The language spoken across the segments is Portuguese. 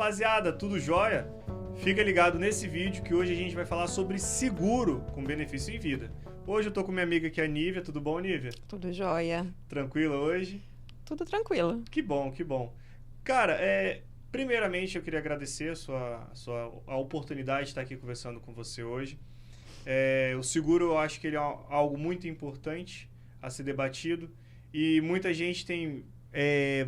rapaziada, tudo jóia? Fica ligado nesse vídeo que hoje a gente vai falar sobre seguro com benefício em vida. Hoje eu tô com minha amiga aqui, a Nívia. Tudo bom, Nívia? Tudo jóia. Tranquila hoje? Tudo tranquilo. Que bom, que bom. Cara, primeiramente eu queria agradecer a oportunidade de estar aqui conversando com você hoje. O seguro, eu acho que ele é algo muito importante a ser debatido e muita gente tem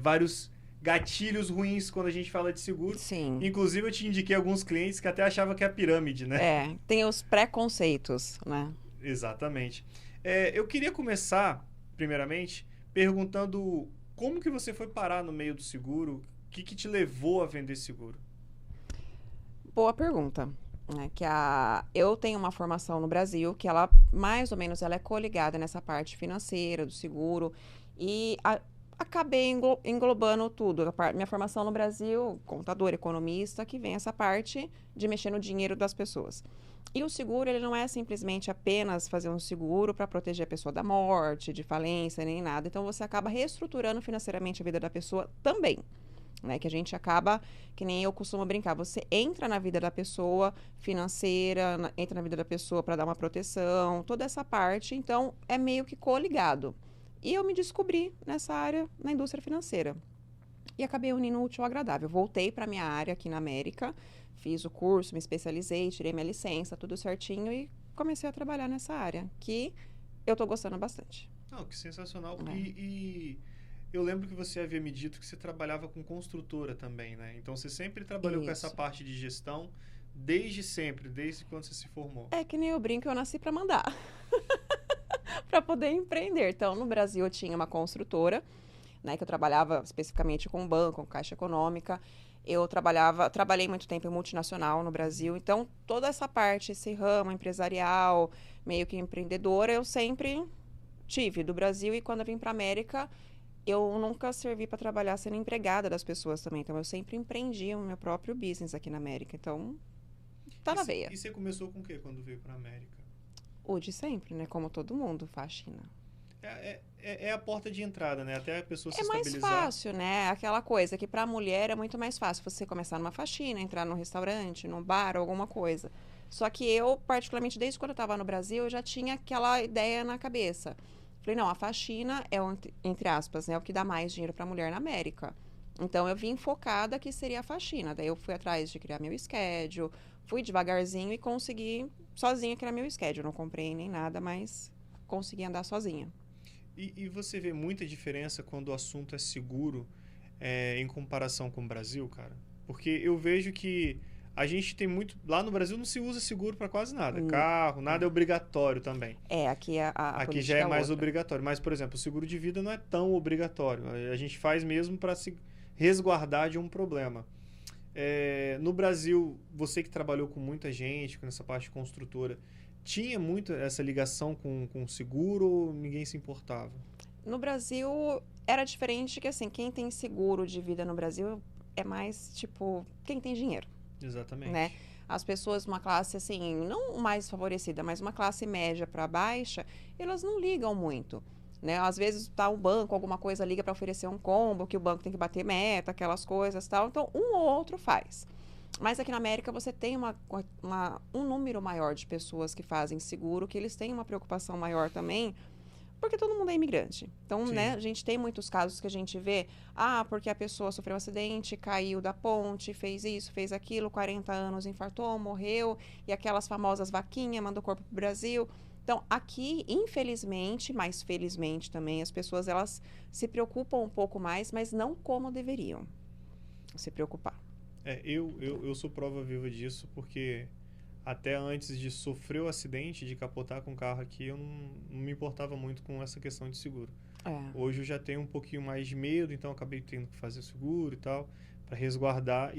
vários gatilhos ruins quando a gente fala de seguro. Sim. Inclusive, eu te indiquei alguns clientes que até achavam que é a pirâmide, né? Tem os preconceitos, né? Exatamente. Eu queria começar, primeiramente, perguntando como que você foi parar no meio do seguro? O que te levou a vender seguro? Boa pergunta. Eu tenho uma formação no Brasil que ela, mais ou menos, ela é coligada nessa parte financeira do seguro e acabei englobando tudo. Minha formação no Brasil, contador, economista, que vem essa parte de mexer no dinheiro das pessoas. E o seguro, ele não é simplesmente apenas fazer um seguro para proteger a pessoa da morte, de falência, nem nada. Então, você acaba reestruturando financeiramente a vida da pessoa também. Né, que a gente acaba, que nem eu costumo brincar, você entra na vida da pessoa financeira, entra na vida da pessoa para dar uma proteção, toda essa parte, então é meio que coligado. E eu me descobri nessa área, na indústria financeira. E acabei unindo o útil ao agradável. Voltei para minha área aqui na América, fiz o curso, me especializei, tirei minha licença, tudo certinho e comecei a trabalhar nessa área, que eu tô gostando bastante. Não, que sensacional. E eu lembro que você havia me dito que você trabalhava com construtora também, né? Então, você sempre trabalhou com essa parte de gestão desde sempre, desde quando você se formou. É que nem eu brinco, eu nasci para mandar. Para poder empreender. Então, no Brasil, eu tinha uma construtora, né? Que eu trabalhava especificamente com banco, com Caixa Econômica. Eu trabalhei muito tempo em multinacional no Brasil. Então, toda essa parte, esse ramo empresarial, meio que empreendedora, eu sempre tive do Brasil. E quando eu vim para a América, eu nunca servi para trabalhar sendo empregada das pessoas também. Então, eu sempre empreendi o meu próprio business aqui na América. Então, tá na veia. E você começou com o quê quando veio para a América? O de sempre, né? Como todo mundo, faxina. É a porta de entrada, né? Até a pessoa se estabilizar. É mais fácil, né? Aquela coisa que para a mulher é muito mais fácil você começar numa faxina, entrar num restaurante, num bar, alguma coisa. Só que eu, particularmente, desde quando eu estava no Brasil, eu já tinha aquela ideia na cabeça. Falei, não, a faxina é, entre aspas, né, o que dá mais dinheiro para a mulher na América. Então, eu vim focada que seria a faxina. Daí, eu fui atrás de criar meu schedule, fui devagarzinho e consegui sozinha criar meu schedule. Não comprei nem nada, mas consegui andar sozinha. E você vê muita diferença quando o assunto é seguro em comparação com o Brasil, cara? Porque eu vejo que a gente tem muito... Lá no Brasil não se usa seguro para quase nada. Carro, nada é obrigatório também. Aqui aqui já é mais obrigatório. Mas, por exemplo, o seguro de vida não é tão obrigatório. A gente faz mesmo para se resguardar de um problema. No Brasil, você que trabalhou com muita gente, com essa parte de construtora, tinha muito essa ligação com o seguro ou ninguém se importava? No Brasil, era diferente que, assim, quem tem seguro de vida no Brasil é mais, tipo, quem tem dinheiro. Exatamente. Né? As pessoas, uma classe assim, não mais favorecida, mas uma classe média para baixa, elas não ligam muito. Né? Às vezes tá um banco, alguma coisa liga para oferecer um combo, que o banco tem que bater meta, aquelas coisas tal. Então, um ou outro faz. Mas aqui na América você tem um número maior de pessoas que fazem seguro, que eles têm uma preocupação maior também, porque todo mundo é imigrante. Então, né, a gente tem muitos casos que a gente vê, porque a pessoa sofreu um acidente, caiu da ponte, fez isso, fez aquilo, 40 anos, infartou, morreu, e aquelas famosas vaquinhas, mandou o corpo pro Brasil. Então, aqui, infelizmente, mas felizmente também, as pessoas, elas se preocupam um pouco mais, mas não como deveriam se preocupar. Eu sou prova viva disso, porque até antes de sofrer o acidente, de capotar com o carro aqui, eu não me importava muito com essa questão de seguro. Hoje eu já tenho um pouquinho mais de medo, então eu acabei tendo que fazer seguro e tal, para resguardar.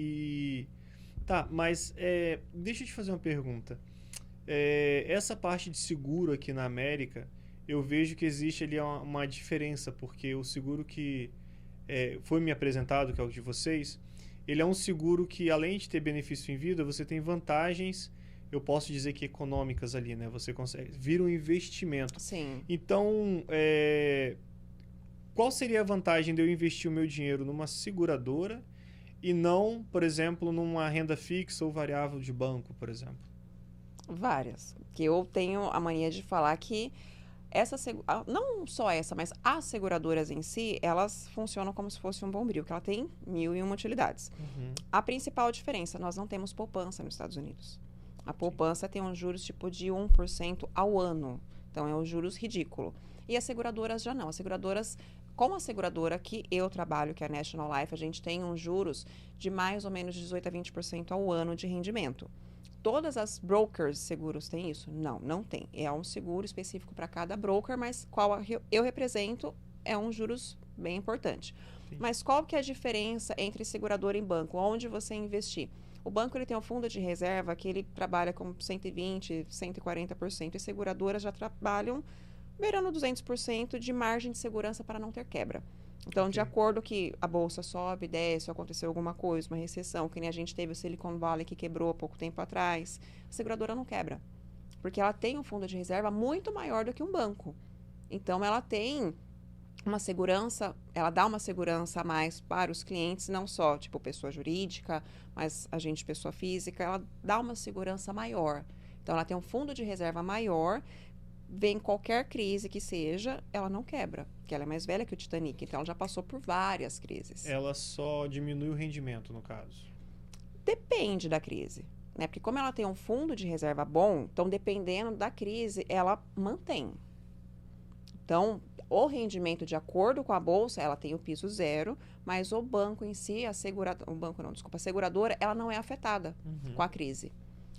Mas deixa eu te fazer uma pergunta. Essa parte de seguro aqui na América, eu vejo que existe ali uma diferença, porque o seguro que foi me apresentado, que é o de vocês, ele é um seguro que, além de ter benefício em vida, você tem vantagens, eu posso dizer que econômicas ali, né? Você consegue... Vira um investimento. Sim. Então, qual seria a vantagem de eu investir o meu dinheiro numa seguradora e não, por exemplo, numa renda fixa ou variável de banco, por exemplo? Várias. Que eu tenho a mania de falar que não só essa, mas as seguradoras em si, elas funcionam como se fosse um bombril, que ela tem 1001 utilidades. A principal diferença, nós não temos poupança nos Estados Unidos. A poupança tem uns juros tipo de 1% ao ano. Então, é um juros ridículo. E as seguradoras já não. As seguradoras, como a seguradora que eu trabalho, que é a National Life, a gente tem uns juros de mais ou menos 18 a 20% ao ano de rendimento. Todas as brokers seguros têm isso? Não, não tem. É um seguro específico para cada broker, mas qual eu represento é um juros bem importante. Sim. Mas qual que é a diferença entre seguradora e banco? Onde você investir? O banco ele tem um fundo de reserva que ele trabalha com 120%, 140%, e seguradoras já trabalham beirando 200% de margem de segurança para não ter quebra. Então, de acordo que a bolsa sobe, desce, ou aconteceu alguma coisa, uma recessão, que nem a gente teve o Silicon Valley que quebrou há pouco tempo atrás, a seguradora não quebra. Porque ela tem um fundo de reserva muito maior do que um banco. Então, ela tem uma segurança, ela dá uma segurança a mais para os clientes, não só, tipo, pessoa jurídica, mas a gente, pessoa física, ela dá uma segurança maior. Então, ela tem um fundo de reserva maior, vem qualquer crise que seja, ela não quebra, porque ela é mais velha que o Titanic, então ela já passou por várias crises. Ela só diminui o rendimento, no caso? Depende da crise, né? Porque como ela tem um fundo de reserva bom, então dependendo da crise, ela mantém. Então, o rendimento de acordo com a bolsa, ela tem o piso zero, mas o banco em si, a seguradora, ela não é afetada com a crise.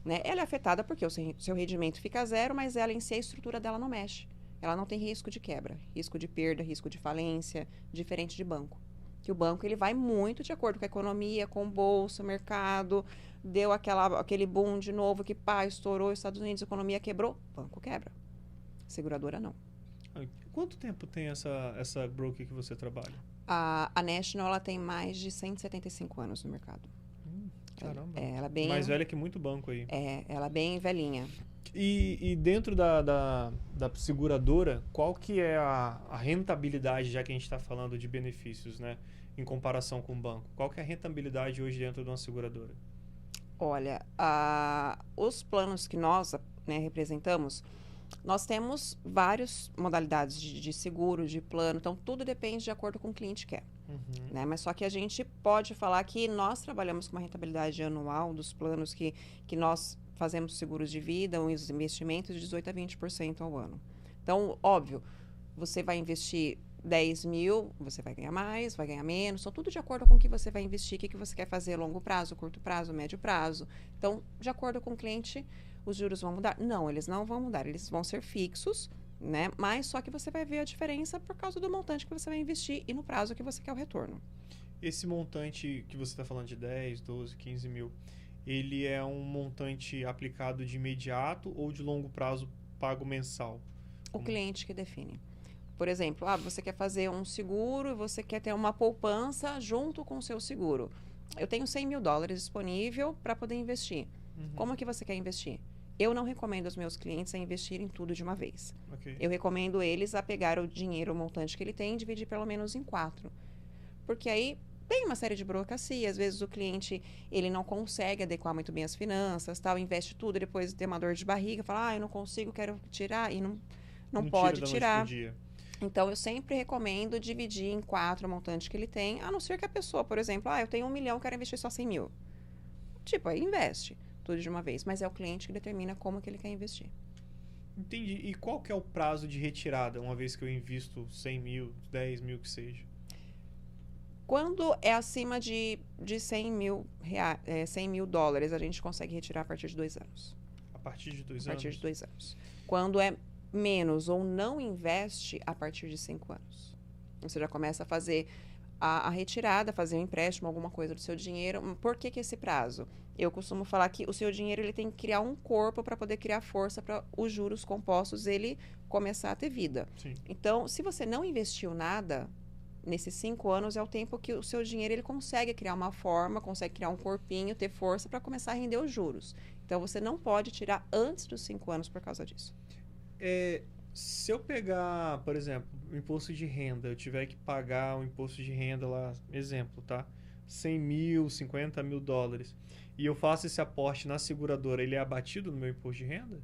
Né? Ela é afetada porque o seu rendimento fica zero, mas ela em si, a estrutura dela não mexe. Ela não tem risco de quebra, risco de perda, risco de falência, diferente de banco. Que o banco ele vai muito de acordo com a economia, com o bolsa, o mercado, deu aquele boom de novo que estourou, Estados Unidos, a economia quebrou, banco quebra. Seguradora não. Quanto tempo tem essa broker que você trabalha? A National ela tem mais de 175 anos no mercado. Caramba. Ela é bem mais velha que muito banco aí. Ela é bem velhinha. E dentro da seguradora, qual que é a rentabilidade, já que a gente está falando de benefícios, né? Em comparação com o banco? Qual que é a rentabilidade hoje dentro de uma seguradora? Olha, os planos que nós representamos, nós temos várias modalidades de seguro, de plano, então tudo depende de acordo com o que o cliente quer. Né? Mas só que a gente pode falar que nós trabalhamos com uma rentabilidade anual dos planos que nós fazemos seguros de vida, os investimentos de 18 a 20% ao ano. Então, óbvio, você vai investir 10 mil, você vai ganhar mais, vai ganhar menos, são tudo de acordo com o que você vai investir, o que você quer fazer a longo prazo, curto prazo, médio prazo. Então, de acordo com o cliente, os juros vão mudar? Não, eles não vão mudar, eles vão ser fixos, né? Mas só que você vai ver a diferença por causa do montante que você vai investir e no prazo que você quer o retorno. Esse montante que você está falando de 10, 12, 15 mil, ele é um montante aplicado de imediato ou de longo prazo pago mensal? O cliente que define. Por exemplo, você quer fazer um seguro e você quer ter uma poupança junto com o seu seguro. Eu tenho $100.000 disponível para poder investir. Como que você quer investir? Eu não recomendo aos meus clientes a investirem tudo de uma vez. Eu recomendo eles a pegar o dinheiro, o montante que ele tem e dividir pelo menos em 4. Porque aí tem uma série de burocracia. Às vezes o cliente ele não consegue adequar muito bem as finanças, tal, investe tudo e depois tem uma dor de barriga, fala, eu não consigo, quero tirar, e não pode tirar. Então, eu sempre recomendo dividir em 4 o montante que ele tem, a não ser que a pessoa, por exemplo, eu tenho 1 milhão, quero investir só 100 mil. Tipo, aí investe tudo de uma vez, mas é o cliente que determina como que ele quer investir. Entendi. E qual que é o prazo de retirada, uma vez que eu invisto 100 mil, 10 mil que seja? Quando é acima de 100 mil dólares, a gente consegue retirar a partir de 2 anos. A partir de 2 anos? A partir de 2 anos. Quando é menos ou não investe, a partir de 5 anos. Você já começa a fazer a retirada, fazer um empréstimo, alguma coisa do seu dinheiro. Por que esse prazo? Eu costumo falar que o seu dinheiro ele tem que criar um corpo para poder criar força para os juros compostos ele começar a ter vida. Sim. Então, se você não investiu nada, nesses 5 anos é o tempo que o seu dinheiro ele consegue criar uma forma, consegue criar um corpinho, ter força para começar a render os juros. Então, você não pode tirar antes dos 5 anos por causa disso. Se eu pegar, por exemplo, o imposto de renda, eu tiver que pagar o imposto de renda lá, exemplo, tá? 100 mil, 50 mil dólares, e eu faço esse aporte na seguradora, ele é abatido no meu imposto de renda?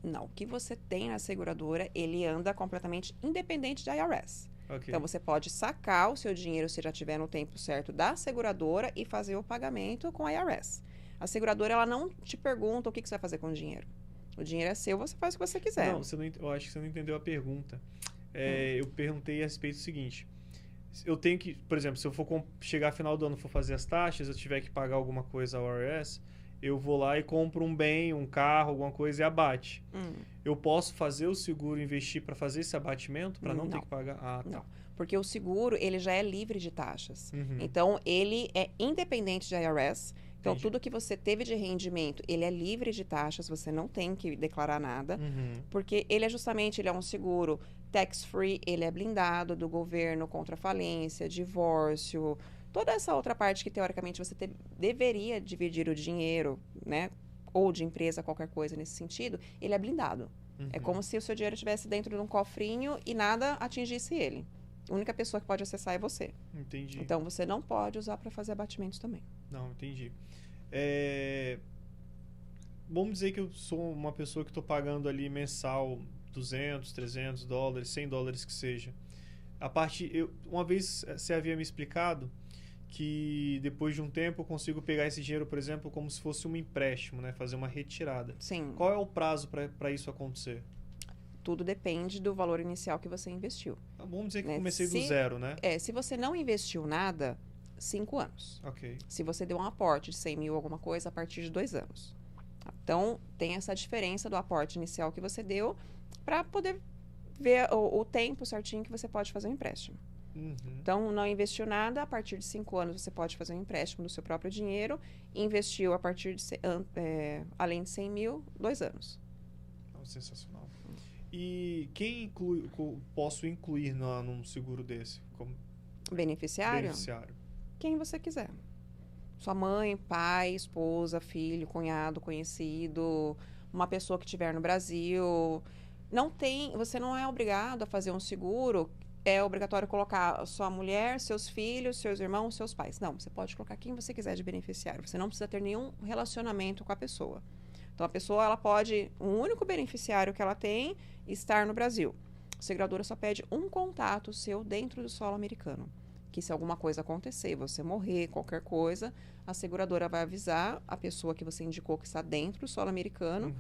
Não, o que você tem na seguradora, ele anda completamente independente da IRS. Okay. Então, você pode sacar o seu dinheiro, se já tiver no tempo certo, da seguradora e fazer o pagamento com a IRS. A seguradora, ela não te pergunta o que você vai fazer com o dinheiro. O dinheiro é seu, você faz o que você quiser. Não, eu acho que você não entendeu a pergunta. Eu perguntei a respeito do seguinte. Eu tenho que, por exemplo, se eu for chegar final do ano e for fazer as taxas, eu tiver que pagar alguma coisa ao IRS, eu vou lá e compro um bem, um carro, alguma coisa e abate. Eu posso fazer o seguro, investir para fazer esse abatimento, para não ter que pagar? Ah, tá. Não, porque o seguro, ele já é livre de taxas. Então, ele é independente de IRS. Então, tudo que você teve de rendimento, ele é livre de taxas, você não tem que declarar nada, porque ele é um seguro tax-free, ele é blindado do governo contra falência, divórcio, toda essa outra parte que, teoricamente, você deveria dividir o dinheiro, né, ou de empresa, qualquer coisa nesse sentido, ele é blindado. É como se o seu dinheiro estivesse dentro de um cofrinho e nada atingisse ele. A única pessoa que pode acessar é você. Entendi. Então, você não pode usar para fazer abatimentos também. Não, entendi. Vamos dizer que eu sou uma pessoa que estou pagando ali mensal 200, 300 dólares, 100 dólares que seja. Uma vez você havia me explicado que depois de um tempo eu consigo pegar esse dinheiro, por exemplo, como se fosse um empréstimo, né? Fazer uma retirada. Sim. Qual é o prazo para isso acontecer? Tudo depende do valor inicial que você investiu. Vamos dizer que eu comecei do zero, né? Se você não investiu nada, 5 anos. Ok. Se você deu um aporte de 100 mil alguma coisa, a partir de 2 anos. Então, tem essa diferença do aporte inicial que você deu para poder ver o tempo certinho que você pode fazer um empréstimo. Então, não investiu nada, a partir de 5 anos você pode fazer um empréstimo do seu próprio dinheiro. Investiu a partir de, além de 100 mil, 2 anos. Sensacional. E quem posso incluir num seguro desse? Como beneficiário? Quem você quiser. Sua mãe, pai, esposa, filho, cunhado, conhecido, uma pessoa que estiver no Brasil. Você não é obrigado a fazer um seguro. É obrigatório colocar sua mulher, seus filhos, seus irmãos, seus pais. Não, você pode colocar quem você quiser de beneficiário. Você não precisa ter nenhum relacionamento com a pessoa. Então, a pessoa, ela pode, o único beneficiário que ela tem, estar no Brasil. A seguradora só pede um contato seu dentro do solo americano. Que se alguma coisa acontecer, você morrer, qualquer coisa, a seguradora vai avisar a pessoa que você indicou que está dentro do solo americano,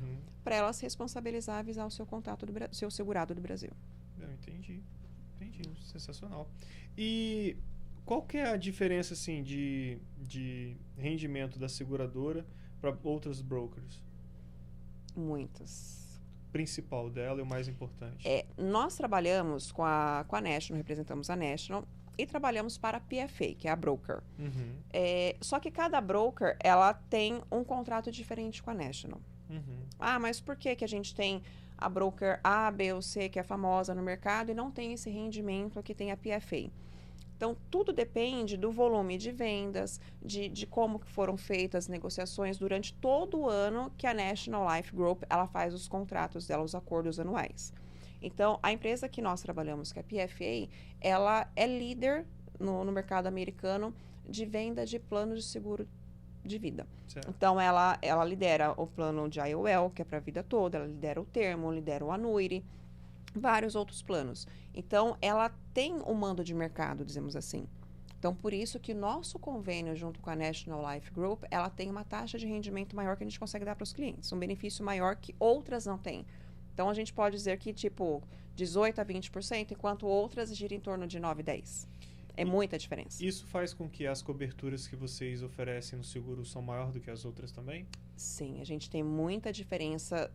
para ela se responsabilizar, avisar o seu contato, seu segurado do Brasil. Eu entendi. Sensacional. E qual que é a diferença, assim, de rendimento da seguradora para outros brokers? Muitas. Principal dela e o mais importante. Nós trabalhamos com a National, representamos a National, e trabalhamos para a PFA, que é a broker. Só que cada broker, ela tem um contrato diferente com a National. Mas por que a gente tem a broker A, B ou C, que é famosa no mercado, e não tem esse rendimento que tem a PFA? Então, tudo depende do volume de vendas, de como que foram feitas as negociações durante todo o ano que a National Life Group ela faz os contratos dela, os acordos anuais. Então, a empresa que nós trabalhamos, que é a PFA, ela é líder no mercado americano de venda de planos de seguro de vida. Certo. Então, ela lidera o plano de IOL, que é para a vida toda, ela lidera o termo, lidera o annuity, vários outros planos. Então, ela tem um mando de mercado, dizemos assim. Então, por isso que o nosso convênio junto com a National Life Group, ela tem uma taxa de rendimento maior que a gente consegue dar para os clientes, um benefício maior que outras não têm. Então, a gente pode dizer que, 18% a 20%, enquanto outras giram em torno de 9% a 10%. É muita diferença. Isso faz com que as coberturas que vocês oferecem no seguro são maiores do que as outras também? Sim, a gente tem muita diferença.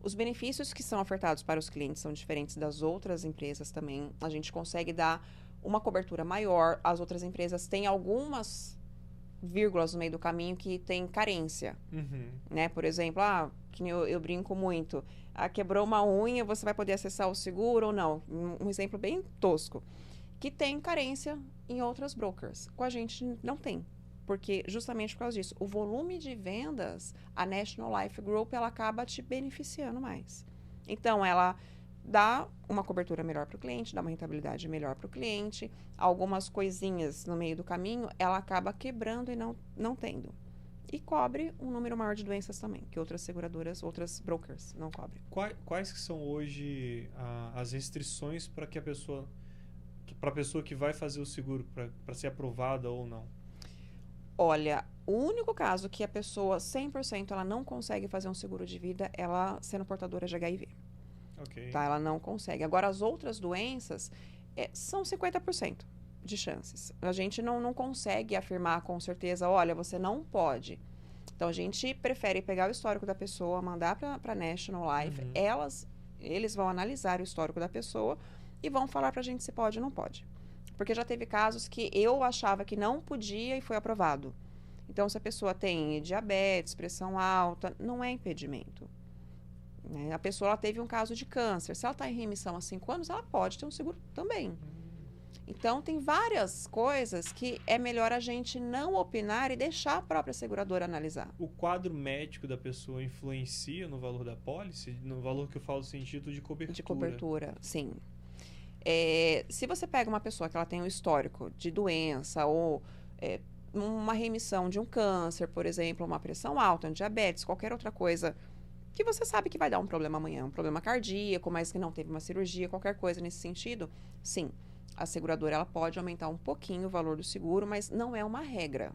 Os benefícios que são ofertados para os clientes são diferentes das outras empresas também. A gente consegue dar uma cobertura maior. As outras empresas têm algumas vírgulas no meio do caminho que tem carência. Né? Por exemplo, que eu brinco muito. Quebrou uma unha, você vai poder acessar o seguro ou não? Um exemplo bem tosco. Que tem carência em outras brokers. Com a gente não tem. Porque justamente por causa disso, o volume de vendas, a National Life Group, ela acaba te beneficiando mais. Então, ela dá uma cobertura melhor para o cliente, dá uma rentabilidade melhor para o cliente. Algumas coisinhas no meio do caminho, ela acaba quebrando e não tendo. E cobre um número maior de doenças também, que outras seguradoras, outras brokers não cobrem. Quais que são hoje as restrições para que a pessoa que vai fazer o seguro, para ser aprovada ou não? Olha, o único caso que a pessoa 100% ela não consegue fazer um seguro de vida, ela sendo portadora de HIV. Ok. Tá? Ela não consegue. Agora, as outras doenças são 50% de chances. A gente não consegue afirmar com certeza, olha, você não pode. Então, a gente prefere pegar o histórico da pessoa, mandar para a National Life, eles vão analisar o histórico da pessoa e vão falar para a gente se pode ou não pode. Porque já teve casos que eu achava que não podia e foi aprovado. Então, se a pessoa tem diabetes, pressão alta, não é impedimento. Né? A pessoa ela teve um caso de câncer. Se ela está em remissão há 5 anos, ela pode ter um seguro também. Então, tem várias coisas que é melhor a gente não opinar e deixar a própria seguradora analisar. O quadro médico da pessoa influencia no valor da pólice? No valor que eu falo no sentido de cobertura? De cobertura, sim. Se você pega uma pessoa que ela tem um histórico de doença ou uma remissão de um câncer, por exemplo, uma pressão alta, um diabetes, qualquer outra coisa que você sabe que vai dar um problema amanhã, um problema cardíaco, mas que não teve uma cirurgia, qualquer coisa nesse sentido, sim, a seguradora ela pode aumentar um pouquinho o valor do seguro, mas não é uma regra.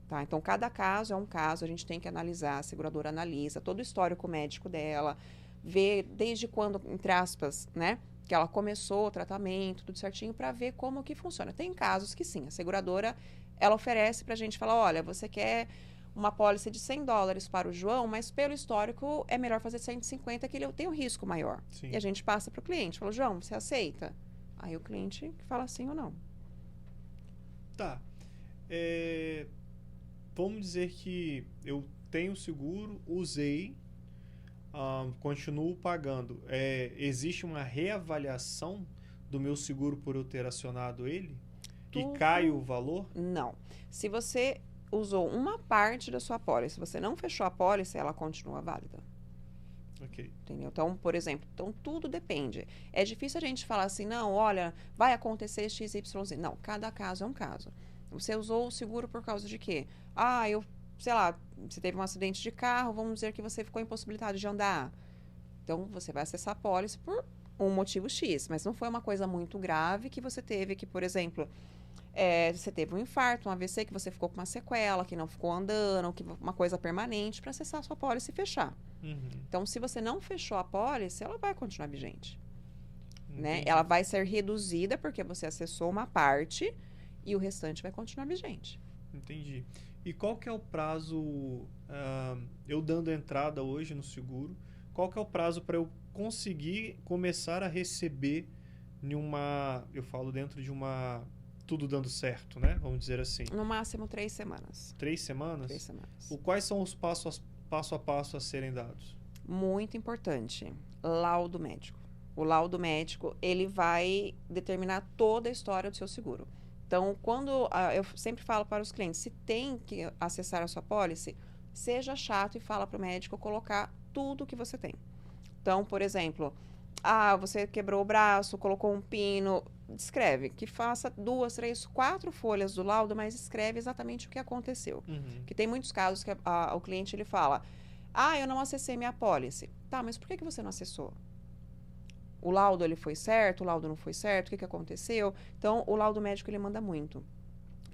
Tá? Então, cada caso é um caso, a gente tem que analisar, a seguradora analisa todo o histórico médico dela, ver desde quando, entre aspas, né, que ela começou o tratamento, tudo certinho, para ver como que funciona. Tem casos que sim, a seguradora, ela oferece para a gente falar, olha, você quer uma pólice de $100 para o João, mas pelo histórico é melhor fazer 150, que ele tem um risco maior. Sim. E a gente passa para o cliente, fala, João, você aceita? Aí o cliente fala sim ou não. Tá. Vamos dizer que eu tenho seguro, usei, continuo pagando. Existe uma reavaliação do meu seguro por eu ter acionado ele? E cai o valor? Não. Se você usou uma parte da sua pólice, se você não fechou a pólice, ela continua válida. Ok. Entendeu? Então, por exemplo, tudo depende. É difícil a gente falar assim, não, olha, vai acontecer XYZ. Não, cada caso é um caso. Você usou o seguro por causa de quê? Sei lá, você teve um acidente de carro, vamos dizer que você ficou impossibilitado de andar. Então, você vai acessar a pólice por um motivo X, mas não foi uma coisa muito grave que você teve que, por exemplo, você teve um infarto, um AVC, que você ficou com uma sequela, que não ficou andando, que uma coisa permanente para acessar a sua pólice e fechar. Então, se você não fechou a pólice, ela vai continuar vigente. Né? Ela vai ser reduzida porque você acessou uma parte e o restante vai continuar vigente. Entendi. E qual que é o prazo, eu dando entrada hoje no seguro, qual que é o prazo para eu conseguir começar a receber eu falo dentro de tudo dando certo, né? Vamos dizer assim. No máximo 3 semanas. 3 semanas? 3 semanas. Quais são os passo a passo a serem dados? Muito importante. Laudo médico. O laudo médico, ele vai determinar toda a história do seu seguro. Então, eu sempre falo para os clientes, se tem que acessar a sua pólice, seja chato e fala para o médico colocar tudo que você tem. Então, por exemplo, você quebrou o braço, colocou um pino, descreve, que faça 2, 3, 4 folhas do laudo, mas escreve exatamente o que aconteceu. Que tem muitos casos que o cliente ele fala, eu não acessei minha pólice. Tá, mas por que você não acessou? O laudo ele foi certo, o laudo não foi certo, o que aconteceu? Então, o laudo médico ele manda muito.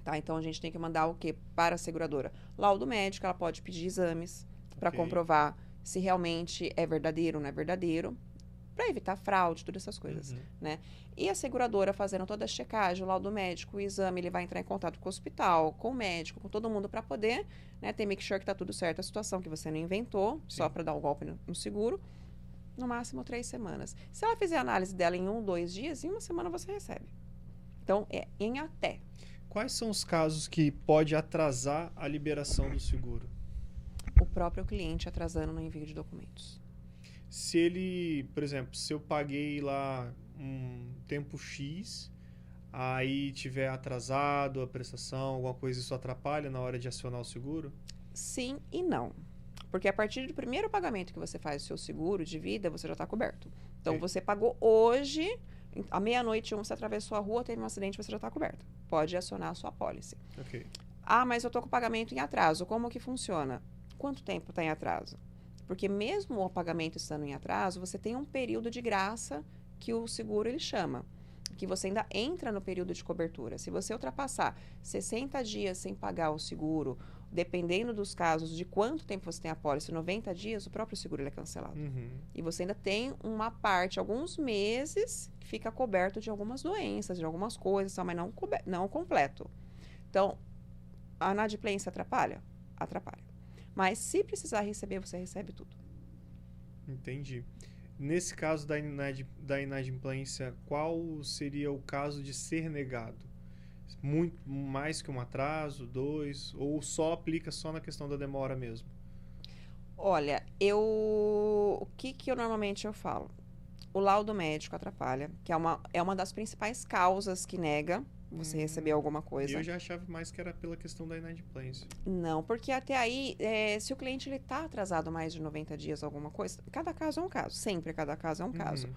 Tá? Então, a gente tem que mandar o quê para a seguradora? Laudo médico, ela pode pedir exames para comprovar se realmente é verdadeiro ou não é verdadeiro, para evitar fraude, todas essas coisas, né? E a seguradora fazendo toda a checagem, o laudo médico, o exame, ele vai entrar em contato com o hospital, com o médico, com todo mundo para poder, né, ter make sure que tá tudo certo, a situação que você não inventou, só para dar o golpe no seguro. No máximo 3 semanas. Se ela fizer a análise dela em 1, 2 dias, em 1 semana você recebe. Então, em até. Quais são os casos que pode atrasar a liberação do seguro? O próprio cliente atrasando no envio de documentos. Se ele, por exemplo, se eu paguei lá um tempo X, aí tiver atrasado a prestação, alguma coisa, isso atrapalha na hora de acionar o seguro? Sim e não. Porque a partir do primeiro pagamento que você faz o seu seguro de vida, você já está coberto. Então, você pagou hoje, à meia-noite, você atravessou a rua, teve um acidente, você já está coberto. Pode acionar a sua apólice. Ok. Ah, mas eu estou com o pagamento em atraso. Como que funciona? Quanto tempo está em atraso? Porque mesmo o pagamento estando em atraso, você tem um período de graça que o seguro ele chama, que você ainda entra no período de cobertura. Se você ultrapassar 60 dias sem pagar o seguro, dependendo dos casos de quanto tempo você tem a pólice, 90 dias, o próprio seguro ele é cancelado. E você ainda tem uma parte, alguns meses, que fica coberto de algumas doenças, de algumas coisas, mas não completo. Então, a inadimplência atrapalha? Atrapalha. Mas se precisar receber, você recebe tudo. Entendi. Nesse caso da inadimplência, qual seria o caso de ser negado? Muito mais que um atraso, 2, ou só aplica só na questão da demora mesmo? Olha, o que eu normalmente falo? O laudo médico atrapalha, que é uma das principais causas que nega você receber alguma coisa. Eu já achava mais que era pela questão da inadimplência. Não, porque até aí, se o cliente está atrasado mais de 90 dias alguma coisa, cada caso é um caso, sempre cada caso é um caso.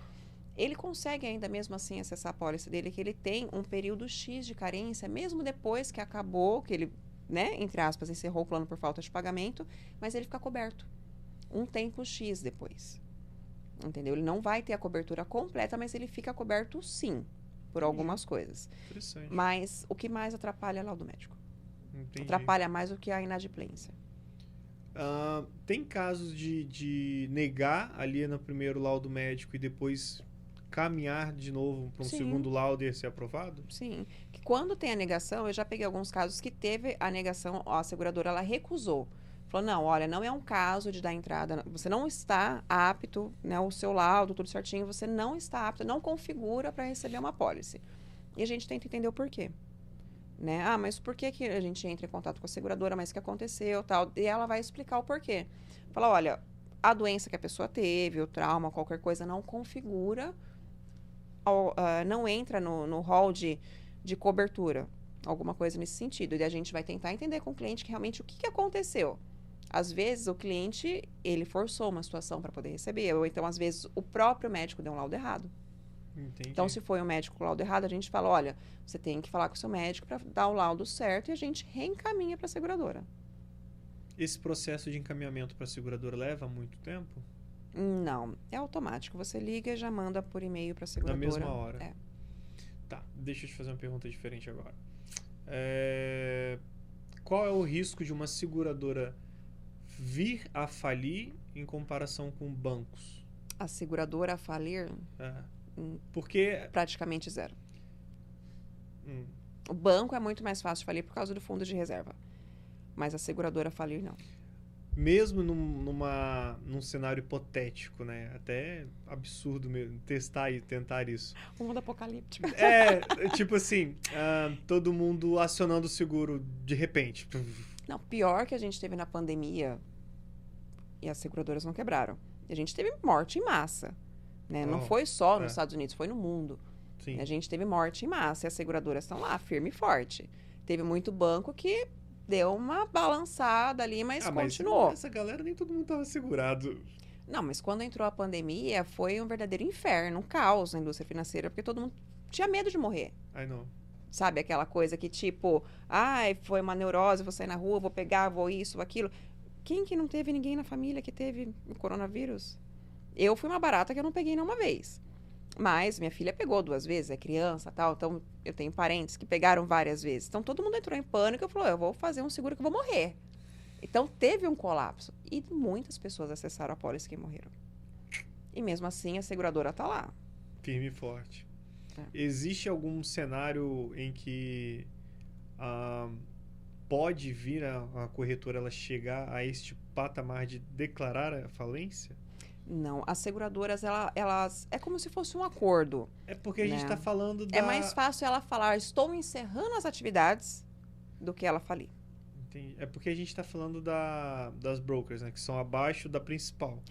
Ele consegue ainda mesmo assim acessar a pólice dele, que ele tem um período X de carência, mesmo depois que acabou, que ele, né, entre aspas, encerrou o plano por falta de pagamento, mas ele fica coberto um tempo X depois. Entendeu? Ele não vai ter a cobertura completa, mas ele fica coberto sim, por algumas coisas. Interessante. Mas o que mais atrapalha é o laudo médico. Entendi. Atrapalha mais do que a inadimplência. Tem casos de negar ali no primeiro laudo médico e depois caminhar de novo para um segundo laudo e ser aprovado? Sim. Que quando tem a negação, eu já peguei alguns casos que teve a negação, a seguradora ela recusou. Falou, não, olha, não é um caso de dar entrada, você não está apto, né, o seu laudo, tudo certinho, você não está apto, não configura para receber uma apólice. E a gente tenta entender o porquê. Né? Ah, mas por que a gente entra em contato com a seguradora, mas o que aconteceu, tal? E ela vai explicar o porquê. Fala, olha, a doença que a pessoa teve, o trauma, qualquer coisa, não configura, não entra no hall de cobertura, alguma coisa nesse sentido. E a gente vai tentar entender com o cliente que realmente o que aconteceu. Às vezes, o cliente, ele forçou uma situação para poder receber, ou então, às vezes, o próprio médico deu um laudo errado. Entendi. Então, se foi um médico com laudo errado, a gente fala, olha, você tem que falar com o seu médico para dar o laudo certo e a gente reencaminha para a seguradora. Esse processo de encaminhamento para a seguradora leva muito tempo? Não, é automático. Você liga e já manda por e-mail para a seguradora. Na mesma hora? É. Tá, deixa eu te fazer uma pergunta diferente agora. Qual é o risco de uma seguradora vir a falir em comparação com bancos? A seguradora a falir? Porque... Praticamente zero. O banco é muito mais fácil de falir por causa do fundo de reserva. Mas a seguradora falir, não. Mesmo num cenário hipotético, né? Até absurdo mesmo tentar isso. O mundo apocalíptico. Tipo assim, todo mundo acionando o seguro de repente. Não, pior que a gente teve na pandemia e as seguradoras não quebraram. A gente teve morte em massa. Né? Não foi só nos Estados Unidos, foi no mundo. Sim. A gente teve morte em massa e as seguradoras estão lá, firme e forte. Teve muito banco que deu uma balançada ali, mas continuou. Mas essa galera nem todo mundo estava segurado. Não, mas quando entrou a pandemia, foi um verdadeiro inferno, um caos na indústria financeira, porque todo mundo tinha medo de morrer. I know. Sabe, aquela coisa que tipo, foi uma neurose, vou sair na rua, vou pegar, vou isso, aquilo. Quem que não teve ninguém na família que teve o coronavírus? Eu fui uma barata que eu não peguei nenhuma vez. Mas minha filha pegou 2 vezes, é criança e tal. Então, eu tenho parentes que pegaram várias vezes. Então, todo mundo entrou em pânico e falou, eu vou fazer um seguro que eu vou morrer. Então, teve um colapso. E muitas pessoas acessaram a pólice que morreram. E mesmo assim, a seguradora está lá. Firme e forte. Existe algum cenário em que pode vir a corretora ela chegar a este patamar de declarar a falência? Não, as seguradoras, elas é como se fosse um acordo. É porque a gente está falando É mais fácil ela falar, estou encerrando as atividades, do que ela falir. Entendi. É porque a gente está falando das brokers, né? Que são abaixo da principal.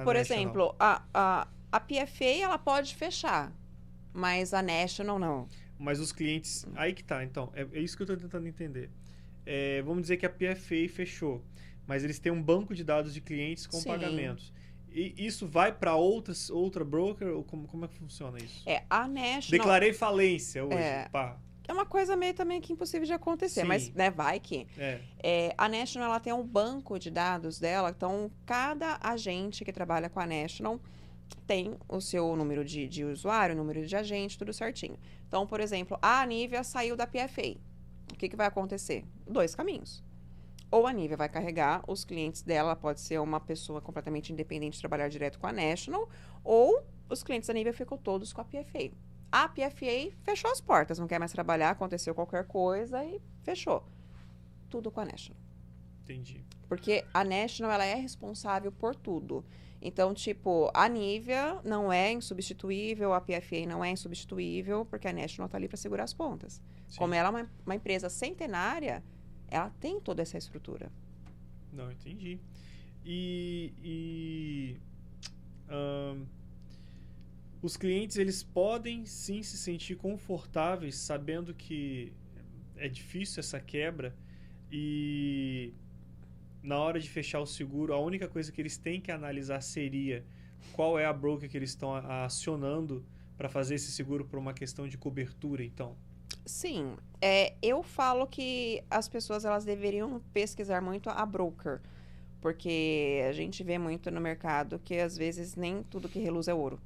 Por exemplo, a PFA, ela pode fechar, mas a National não. Mas os clientes... Aí que tá, então. É isso que eu estou tentando entender. Vamos dizer que a PFA fechou, mas eles têm um banco de dados de clientes com pagamentos. E isso vai para outra broker? Ou como é que funciona isso? A National... Declarei falência hoje, pá. É uma coisa meio também que impossível de acontecer, Sim. mas né, vai que. A National ela tem um banco de dados dela, então cada agente que trabalha com a National tem o seu número de usuário, número de agente, tudo certinho. Então, por exemplo, a Anívia saiu da PFA. O que vai acontecer? 2 caminhos. Ou a Anívia vai carregar os clientes dela, pode ser uma pessoa completamente independente trabalhar direto com a National, ou os clientes da Anívia ficam todos com a PFA. A PFA fechou as portas, não quer mais trabalhar, aconteceu qualquer coisa e fechou. Tudo com a National. Entendi. Porque a National, ela é responsável por tudo. Então, tipo, a Nivea não é insubstituível, a PFA não é insubstituível, porque a National tá ali para segurar as pontas. Sim. Como ela é uma empresa centenária, ela tem toda essa estrutura. Não, entendi. Os clientes, eles podem sim se sentir confortáveis sabendo que é difícil essa quebra e na hora de fechar o seguro, a única coisa que eles têm que analisar seria qual é a broker que eles estão acionando para fazer esse seguro por uma questão de cobertura, então. Sim, eu falo que as pessoas elas deveriam pesquisar muito a broker, porque a gente vê muito no mercado que às vezes nem tudo que reluz é ouro.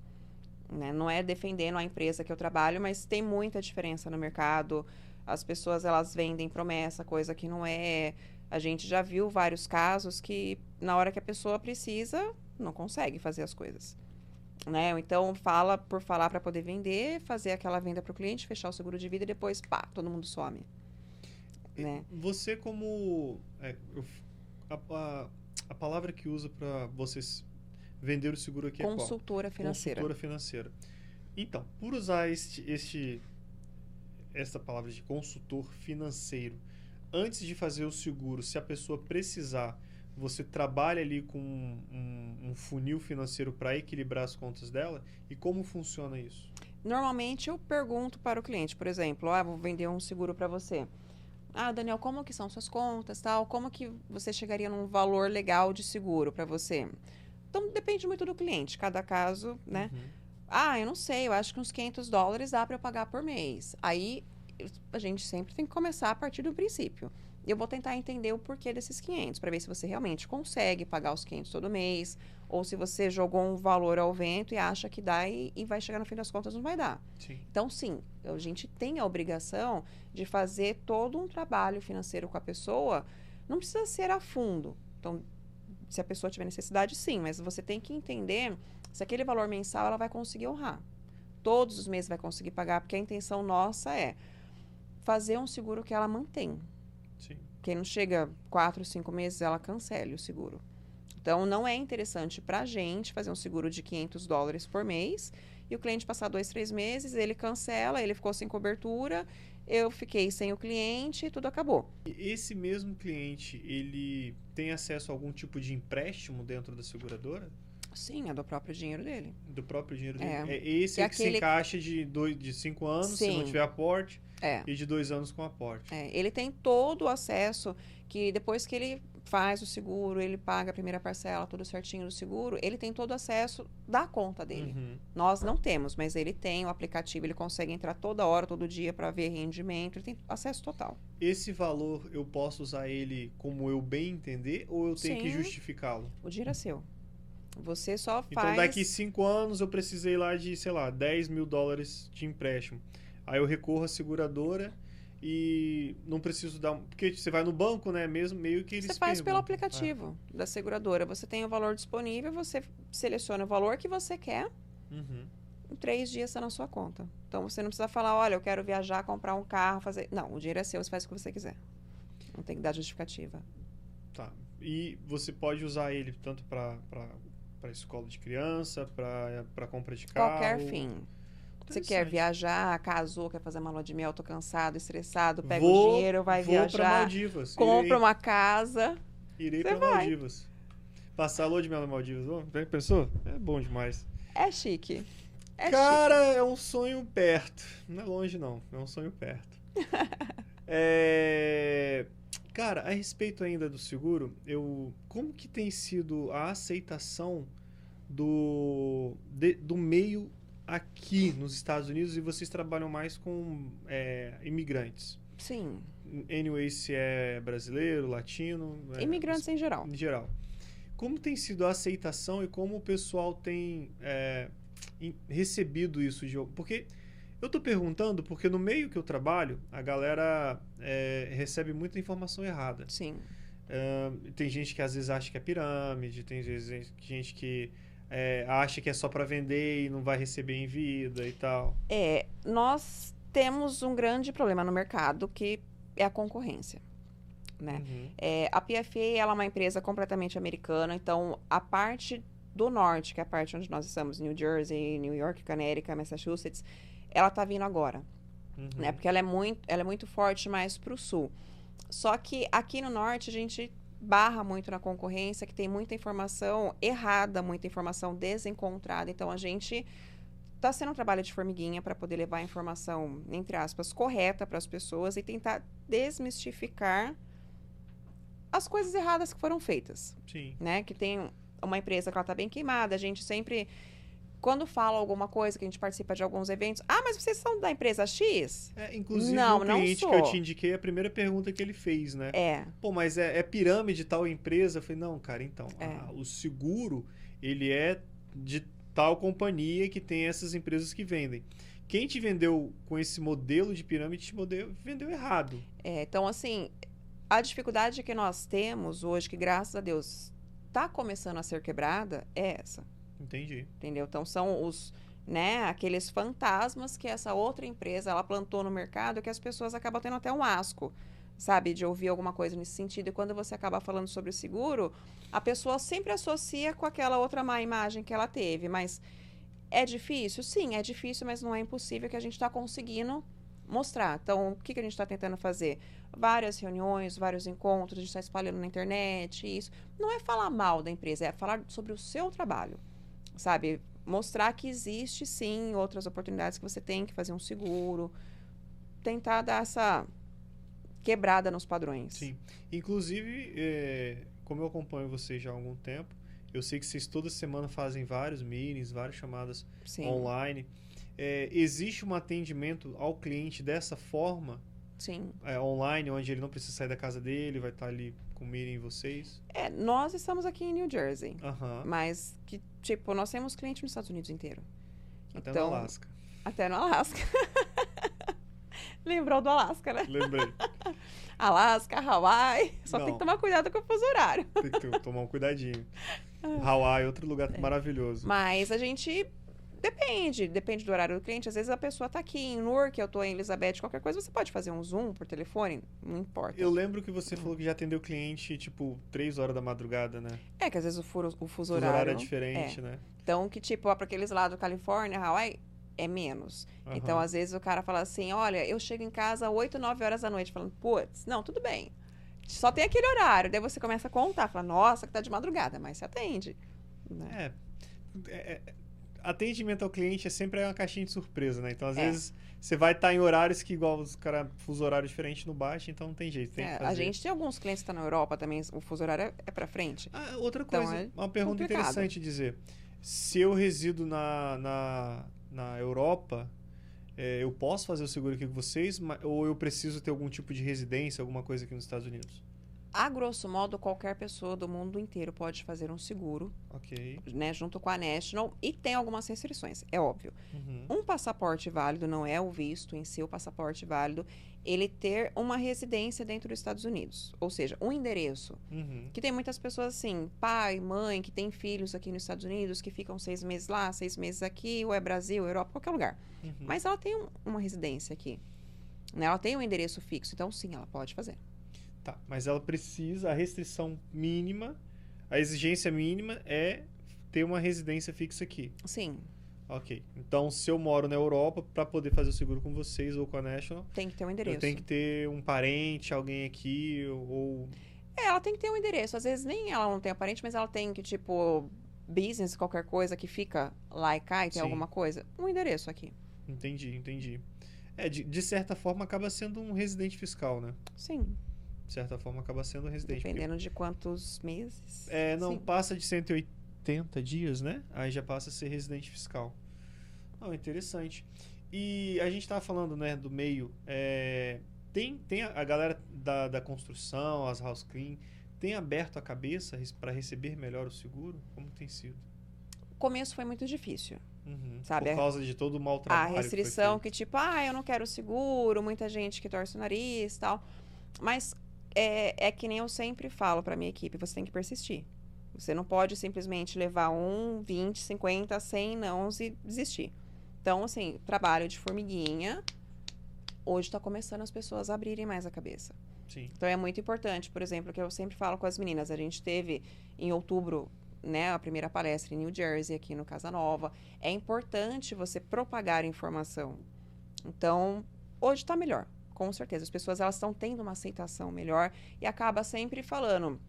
Né? Não é defendendo a empresa que eu trabalho, mas tem muita diferença no mercado. As pessoas elas vendem promessa, coisa que não é. A gente já viu vários casos que na hora que a pessoa precisa, não consegue fazer as coisas. Né? Então, fala por falar para poder vender, fazer aquela venda para o cliente, fechar o seguro de vida e depois, pá, todo mundo some. Né? Você como... a palavra que usa para vocês vender o seguro aqui consultora é qual? Financeira. Consultora financeira. Então, por usar essa palavra de consultor financeiro, antes de fazer o seguro, se a pessoa precisar, você trabalha ali com um funil financeiro para equilibrar as contas dela? E como funciona isso? Normalmente eu pergunto para o cliente, por exemplo, vou vender um seguro para você. Daniel, como que são suas contas, tal? Como que você chegaria num valor legal de seguro para você? Então, depende muito do cliente, cada caso, né? Uhum. Eu não sei, eu acho que uns $500 dá para eu pagar por mês. Aí, a gente sempre tem que começar a partir do princípio. Eu vou tentar entender o porquê desses 500, para ver se você realmente consegue pagar os 500 todo mês, ou se você jogou um valor ao vento e acha que dá e vai chegar no fim das contas não vai dar. Sim. Então, sim, a gente tem a obrigação de fazer todo um trabalho financeiro com a pessoa. Não precisa ser a fundo. Então, se a pessoa tiver necessidade, sim, mas você tem que entender se aquele valor mensal ela vai conseguir honrar. Todos os meses vai conseguir pagar, porque a intenção nossa é fazer um seguro que ela mantém. Sim. Quem não chega 4, 5 meses, ela cancele o seguro. Então, não é interessante para a gente fazer um seguro de $500 por mês e o cliente passar 2, 3 meses, ele cancela, ele ficou sem cobertura, eu fiquei sem o cliente e tudo acabou. Esse mesmo cliente, ele tem acesso a algum tipo de empréstimo dentro da seguradora? Sim, é do próprio dinheiro dele. Do próprio dinheiro dele? É esse que se encaixa de 5 anos, Sim. se não tiver aporte, e de 2 anos com aporte. Ele tem todo o acesso, que depois que ele faz o seguro, ele paga a primeira parcela, tudo certinho do seguro, ele tem todo o acesso da conta dele. Uhum. Nós não temos, mas ele tem o aplicativo, ele consegue entrar toda hora, todo dia para ver rendimento, ele tem acesso total. Esse valor, eu posso usar ele como eu bem entender ou eu tenho que justificá-lo? O dinheiro é seu. Você só faz... Então, daqui 5 anos eu precisei lá de, sei lá, $10 mil de empréstimo. Aí eu recorro à seguradora e não preciso dar... Porque você vai no banco, né? Mesmo meio que eles Você faz pelo aplicativo da seguradora. Você tem o valor disponível, você seleciona o valor que você quer. Uhum. Em 3 dias está na sua conta. Então, você não precisa falar, olha, eu quero viajar, comprar um carro, fazer... Não, o dinheiro é seu, você faz o que você quiser. Não tem que dar justificativa. Tá. E você pode usar ele tanto para escola de criança, para compra de carro? Qualquer fim. Você quer viajar, casou, quer fazer uma lua de mel, tô cansado, estressado, pega o dinheiro, vai viajar. Vou para Maldivas. Compra uma casa. Irei para Maldivas. Passar a lua de mel na Maldivas. Oh, pensou? É bom demais. É chique. Cara, é um sonho perto. Não é longe, não. É um sonho perto. Cara, a respeito ainda do seguro, como que tem sido a aceitação do meio aqui nos Estados Unidos e vocês trabalham mais com imigrantes. Sim. Anyway, se é brasileiro, latino... Imigrantes em geral. Em geral. Como tem sido a aceitação e como o pessoal tem recebido isso? Porque eu tô perguntando porque no meio que eu trabalho, a galera recebe muita informação errada. Sim. Tem gente que às vezes acha que é pirâmide, tem gente que acha que é só para vender e não vai receber em vida e tal. Nós temos um grande problema no mercado que é a concorrência. Né? Uhum. A PFA ela é uma empresa completamente americana, então a parte do norte, que é a parte onde nós estamos, New Jersey, New York, Connecticut, Massachusetts, ela tá vindo agora, né? Porque ela é muito forte mais pro sul. Só que aqui no norte a gente barra muito na concorrência, que tem muita informação errada, muita informação desencontrada, então a gente está sendo um trabalho de formiguinha para poder levar a informação, entre aspas, correta para as pessoas e tentar desmistificar as coisas erradas que foram feitas. Sim. Né? Que tem uma empresa que ela tá bem queimada, a gente sempre, quando fala alguma coisa, que a gente participa de alguns eventos, mas vocês são da empresa X? Inclusive, o cliente que eu te indiquei, a primeira pergunta que ele fez, né? Pô, mas é pirâmide tal empresa? Eu falei, não, cara, então, o seguro, ele é de tal companhia que tem essas empresas que vendem. Quem te vendeu com esse modelo de pirâmide, vendeu errado. Então, assim... A dificuldade que nós temos hoje, que graças a Deus está começando a ser quebrada, é essa. Entendi. Entendeu? Então, são aqueles fantasmas que essa outra empresa, ela plantou no mercado, que as pessoas acabam tendo até um asco, sabe? De ouvir alguma coisa nesse sentido. E quando você acaba falando sobre o seguro, a pessoa sempre associa com aquela outra má imagem que ela teve. Mas é difícil? Sim, é difícil, mas não é impossível que a gente está conseguindo mostrar. Então, o que a gente está tentando fazer? Várias reuniões, vários encontros, a gente está espalhando na internet, isso. Não é falar mal da empresa, é falar sobre o seu trabalho, sabe? Mostrar que existe, sim, outras oportunidades que você tem que fazer um seguro, tentar dar essa quebrada nos padrões. Sim. Inclusive, como eu acompanho vocês já há algum tempo, eu sei que vocês toda semana fazem vários meetings, várias chamadas online. Existe um atendimento ao cliente dessa forma? Sim. Online, onde ele não precisa sair da casa dele, vai estar ali com o meeting em vocês? Nós estamos aqui em New Jersey. Mas que, nós temos cliente nos Estados Unidos inteiro. Até no Alasca. Até no Alasca. Lembrou do Alasca, né? Lembrei. Alasca, Hawaii. Tem que tomar cuidado com o fuso horário. Tem que tomar um cuidadinho. Hawaii é outro lugar maravilhoso. Mas a gente... Depende do horário do cliente. Às vezes a pessoa tá aqui em Newark, eu tô em Elizabeth, qualquer coisa, você pode fazer um Zoom por telefone, não importa. Eu lembro que você falou que já atendeu cliente, 3 horas da madrugada, né? Que às vezes o fuso horário é diferente, né? Então, que para aqueles lá do Califórnia, Hawaii, é menos. Então, às vezes o cara fala assim, olha, eu chego em casa 8, 9 horas da noite, falando, putz, não, tudo bem. Só tem aquele horário. Daí você começa a contar, fala, nossa, que tá de madrugada, mas você atende. Né? Atendimento ao cliente é sempre uma caixinha de surpresa, né? Então, às vezes, você vai estar em horários que, igual os caras, fuso horário diferente não bate, então não tem jeito, tem que fazer. A gente tem alguns clientes que estão na Europa também, o fuso horário é pra frente. Outra coisa, uma pergunta interessante dizer. Se eu resido na Europa, eu posso fazer o seguro aqui com vocês, ou eu preciso ter algum tipo de residência, alguma coisa aqui nos Estados Unidos? A grosso modo, qualquer pessoa do mundo inteiro pode fazer um seguro, né, junto com a National, e tem algumas restrições, é óbvio. Um passaporte válido não é o visto em si, o passaporte válido, ele ter uma residência dentro dos Estados Unidos, ou seja, um endereço. Que tem muitas pessoas assim, pai, mãe, que tem filhos aqui nos Estados Unidos, que ficam 6 meses lá, 6 meses aqui, ou é Brasil, Europa, qualquer lugar. Mas ela tem uma residência aqui, né? Ela tem um endereço fixo, então sim, ela pode fazer. Tá, mas ela precisa, a restrição mínima, a exigência mínima é ter uma residência fixa aqui. Sim. Ok. Então, se eu moro na Europa, para poder fazer o seguro com vocês ou com a National... Tem que ter um endereço. Eu tenho que ter um parente, alguém aqui, ou... Ela tem que ter um endereço. Às vezes nem ela não tem um parente, mas ela tem que, business, qualquer coisa que fica lá e cá e tem alguma coisa. Um endereço aqui. Entendi. De certa forma, acaba sendo um residente fiscal, né? Sim. De certa forma, acaba sendo um residente. Dependendo de quantos meses. Não, sim. Passa de 70 dias, né? Aí já passa a ser residente fiscal. Não, interessante. E a gente estava falando, né, do meio. Tem a galera da construção, as house clean, tem aberto a cabeça para receber melhor o seguro? Como tem sido? O começo foi muito difícil. Sabe? Por causa de todo o mau trabalho. A restrição que tipo, eu não quero seguro, muita gente que torce o nariz e tal. Mas é que nem eu sempre falo para minha equipe, você tem que persistir. Você não pode simplesmente levar 20, 50, 100 nãos e desistir. Então, assim, trabalho de formiguinha. Hoje está começando as pessoas a abrirem mais a cabeça. Sim. Então, é muito importante, por exemplo, que eu sempre falo com as meninas. A gente teve, em outubro, né, a primeira palestra em New Jersey, aqui no Casa Nova. É importante você propagar informação. Então, hoje está melhor, com certeza. As pessoas elas estão tendo uma aceitação melhor e acaba sempre falando.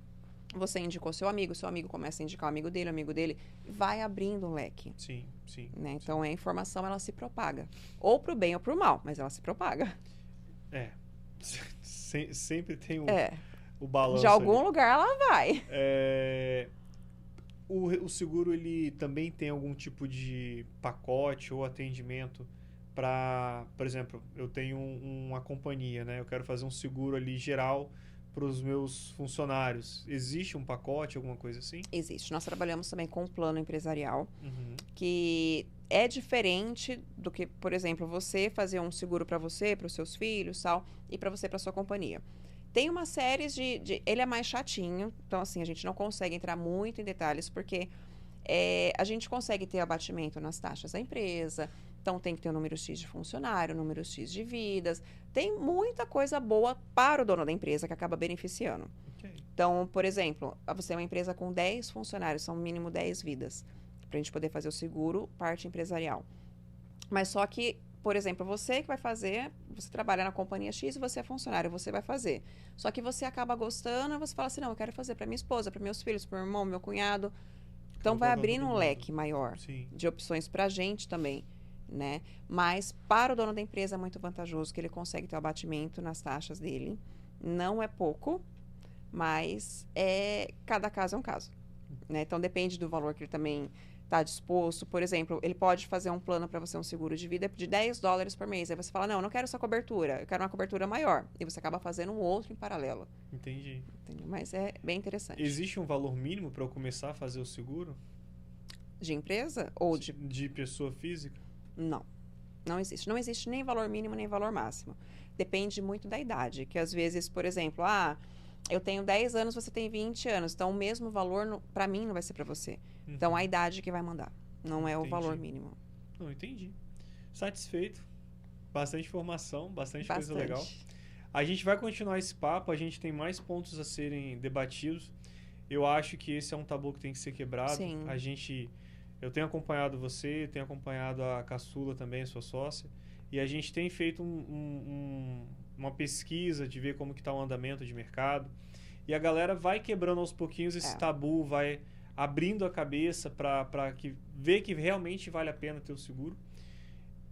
Você indicou seu amigo começa a indicar o amigo dele, vai abrindo um leque. Sim, sim. Né? Então, a informação, ela se propaga. Ou pro bem ou pro mal, mas ela se propaga. Sempre tem o balanço. De algum ali. lugar ela vai. O seguro, ele também tem algum tipo de pacote ou atendimento para, por exemplo, eu tenho uma companhia, né? Eu quero fazer um seguro ali geral para os meus funcionários. Existe um pacote, alguma coisa assim? Existe. Nós trabalhamos também com um plano empresarial, que é diferente do que, por exemplo, você fazer um seguro para você, para os seus filhos, tal, e para você, para sua companhia. Tem uma série ele é mais chatinho, então assim, a gente não consegue entrar muito em detalhes, porque a gente consegue ter abatimento nas taxas da empresa, então tem que ter o número X de funcionário, o número X de vidas, tem muita coisa boa para o dono da empresa que acaba beneficiando. Okay. Então, por exemplo, você é uma empresa com 10 funcionários, são mínimo 10 vidas, para a gente poder fazer o seguro, parte empresarial. Mas só que, por exemplo, você que vai fazer, você trabalha na companhia X e você é funcionário, você vai fazer. Só que você acaba gostando, você fala assim, não, eu quero fazer para minha esposa, para meus filhos, para o meu irmão, meu cunhado. Então, vai abrindo um leque maior de opções para a gente também, né? Mas para o dono da empresa é muito vantajoso que ele consegue ter o abatimento nas taxas dele. Não é pouco, mas cada caso é um caso, né? Então, depende do valor que ele também está disposto. Por exemplo, ele pode fazer um plano para você, um seguro de vida de $10 por mês. Aí você fala, não, eu não quero essa cobertura, eu quero uma cobertura maior. E você acaba fazendo um outro em paralelo. Entendi. Entendeu? Mas é bem interessante. Existe um valor mínimo para eu começar a fazer o seguro? De empresa? Ou de pessoa física? Não. Não existe. Não existe nem valor mínimo, nem valor máximo. Depende muito da idade. Que às vezes, por exemplo, eu tenho 10 anos, você tem 20 anos. Então, o mesmo valor, para mim, não vai ser para você. Então, a idade que vai mandar. Não é o valor mínimo. Não, entendi. Satisfeito. Bastante informação, bastante coisa legal. A gente vai continuar esse papo. A gente tem mais pontos a serem debatidos. Eu acho que esse é um tabu que tem que ser quebrado. Sim. Eu tenho acompanhado você, tenho acompanhado a Caçula também, a sua sócia. E a gente tem feito uma pesquisa de ver como que está o andamento de mercado. E a galera vai quebrando aos pouquinhos esse tabu, vai abrindo a cabeça para ver que realmente vale a pena ter o seguro.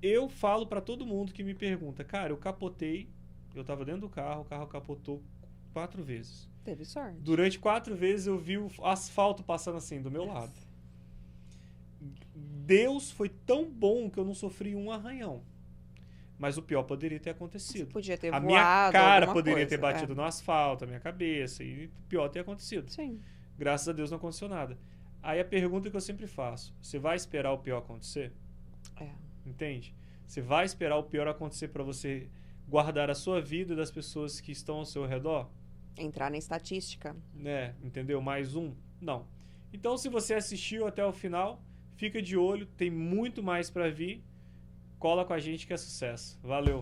Eu falo para todo mundo que me pergunta, cara, eu capotei, eu estava dentro do carro, o carro capotou 4 vezes. Teve sorte. Durante 4 vezes eu vi o asfalto passando assim do meu lado. Deus foi tão bom que eu não sofri um arranhão. Mas o pior poderia ter acontecido. Você podia ter a voado, minha cara poderia coisa, ter batido no asfalto, a minha cabeça, e o pior ter acontecido. Sim. Graças a Deus não aconteceu nada. Aí a pergunta que eu sempre faço, você vai esperar o pior acontecer? Entende? Você vai esperar o pior acontecer para você guardar a sua vida e das pessoas que estão ao seu redor? Entrar na estatística. Entendeu? Mais um? Não. Então, se você assistiu até o final, fica de olho, tem muito mais para vir. Cola com a gente que é sucesso. Valeu!